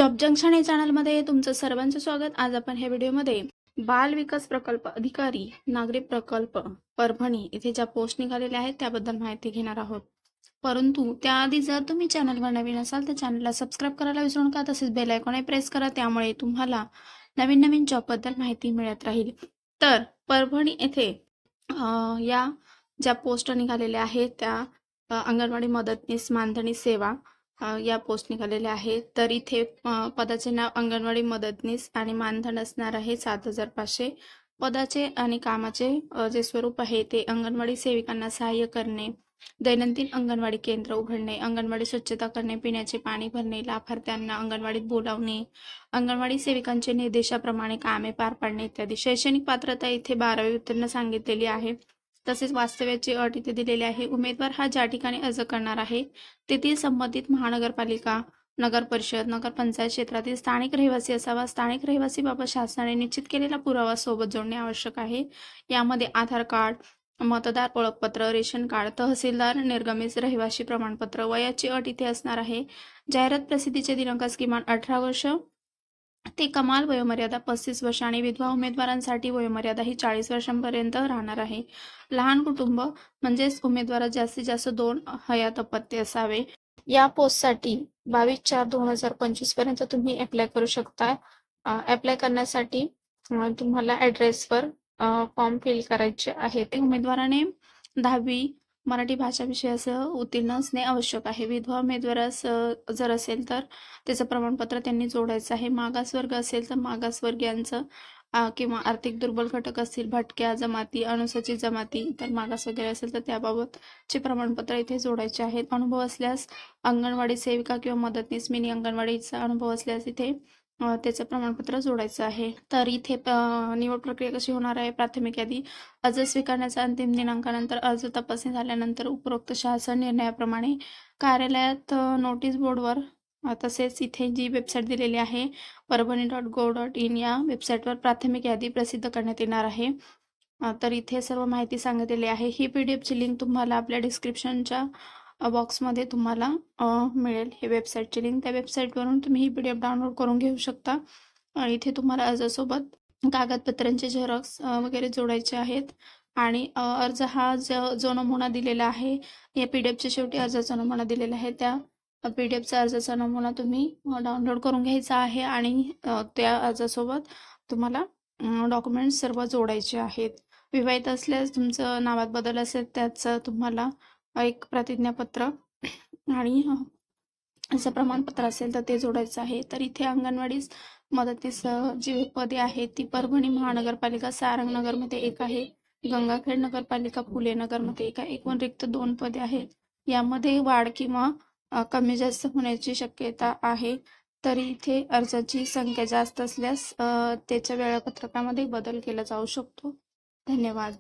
Job junction या चॅनलमध्ये तुमचं सर्वांचं स्वागत। आज आपण ह्या व्हिडिओमध्ये बाल विकास प्रकल्प अधिकारी नागरी प्रकल्प परभणी इथे ज्या पोस्ट निघालेल्या आहेत त्याबद्दल माहिती घेणार आहोत। परंतु त्याआधी जर तुम्ही चॅनलवर नवीन असाल तर चॅनलला सबस्क्राइब करायला विसरू नका, तसेच बेल आयकॉन प्रेस करा, त्यामुळे तुम्हाला नवीन नवीन जॉबबद्दल माहिती मिळत राहील। तर परभणी येथे या ज्या पोस्ट निघालेल्या आहेत त्या अंगणवाडी मदतनीस मानधनी सेवा या पोस्ट निघालेल्या आहेत। तर इथे पदाचे नाव अंगणवाडी मदतनीस आणि मानधन असणार आहे 7,500। पदाचे आणि कामाचे जे स्वरूप आहे ते अंगणवाडी सेविकांना सहाय्य करणे, दैनंदिन अंगणवाडी केंद्र उघडणे, अंगणवाडी स्वच्छता करणे, पिण्याचे पाणी भरणे, लाभार्थ्यांना अंगणवाडीत बोलावणे, अंगणवाडी सेविकांचे निर्देशाप्रमाणे कामे पार पाडणे इत्यादी। शैक्षणिक पात्रता इथे 12वी उत्तीर्ण सांगितलेली आहे। तसेच वास्तव्याची अट इथे दिलेली आहे। उमेदवार हा ज्या ठिकाणी अर्ज करणार आहे तेथील संबंधित महानगरपालिका, नगर परिषद, नगरपंचायत क्षेत्रातील स्थानिक रहिवासी असावा। स्थानिक रहिवासीबाबत शासनाने निश्चित केलेला पुरावा सोबत जोडणे आवश्यक आहे। यामध्ये आधार कार्ड, मतदार ओळखपत्र, रेशन कार्ड, तहसीलदार निर्गमित रहिवासी प्रमाणपत्र। वयाची अट इथे असणार आहे। जाहिरात प्रसिद्धीचे दिनांकास किमान 18 वर्ष ते कमाल वयोमर्यादा 35 वर्ष आणि विधवा उमेदवारांसाठी वयोमर्यादा ही 40 वर्षांपर्यंत राहणार आहे। लहान कुटुंब म्हणजेच उमेदवारात जास्तीत जास्त 2 हयात अपत्य असावे। या पोस्टसाठी 22/4/2025 पर्यंत तुम्ही अप्लाय करू शकता। अप्लाय करण्यासाठी तुम्हाला ॲड्रेसवर फॉर्म फिल करायचे आहे। उमेदवाराने 10वी मराठी भाषा विषयासह उत्तीर्ण असणे आवश्यक आहे। विधवा उमेदवारास जर असेल तर त्याचं प्रमाणपत्र त्यांनी जोडायचं आहे। मागासवर्ग असेल तर मागासवर्गीयांचं किंवा आर्थिक दुर्बल घटक असतील, भटक्या जमाती, अनुसूचित जमाती, तर मागास वगैरे असेल तर त्याबाबतचे प्रमाणपत्र इथे जोडायचे आहेत। अनुभव असल्यास अंगणवाडी सेविका किंवा मदतनीस मिनी अंगणवाडीचा अनुभव असल्यास इथे त्याचं प्रमाणपत्र जोडायचं आहे। तर इथे निवड प्रक्रिया कशी होणार आहे? प्राथमिक यादी अर्ज स्वीकारण्याचा अंतिम दिनांकानंतर अर्ज तपासणी झाल्यानंतर उपरोक्त शासन निर्णयाप्रमाणे कार्यालयात नोटीस बोर्डवर तसेच इथे जी वेबसाईट दिलेली आहे parbhani.gov.in या वेबसाईटवर प्राथमिक यादी प्रसिद्ध करण्यात येणार आहे। तर इथे सर्व माहिती सांगितलेली आहे। ही PDF ची लिंक तुम्हाला आपल्या डिस्क्रिप्शनच्या बॉक्समध्ये तुम्हाला मिळेल। हे वेबसाईटची लिंक, त्या वेबसाईटवरून तुम्ही ही PDF डाउनलोड करून घेऊ शकता। इथे तुम्हाला अर्जासोबत कागदपत्रांचे झेरॉक्स वगैरे जोडायचे आहेत आणि अर्ज हा जो नमुना दिलेला आहे या PDFच्या शेवटी अर्जाचा नमुना दिलेला आहे त्या PDFचा अर्जाचा नमुना तुम्ही डाउनलोड करून घ्यायचा आहे आणि त्या अर्जासोबत तुम्हाला डॉक्युमेंट्स सर्व जोडायचे आहेत। विवाहित असल्यास तुमचं नावात बदल असेल त्याचं तुम्हाला एक प्रतिज्ञापत्र आणि असं प्रमाणपत्र असेल तर ते जोडायचं आहे। तर इथे अंगणवाडी मदतनीस जी पदे आहेत ती परभणी महानगरपालिका सारंगनगरमध्ये एक आहे, गंगाखेड नगरपालिका फुले नगरमध्ये एक आहे। एकूण रिक्त 2 पदे आहेत। यामध्ये वाढ किंवा कमी जास्त होण्याची शक्यता आहे। तरी इथे अर्जाची संख्या जास्त असल्यास त्याच्या वेळापत्रकामध्ये बदल केला जाऊ शकतो। धन्यवाद।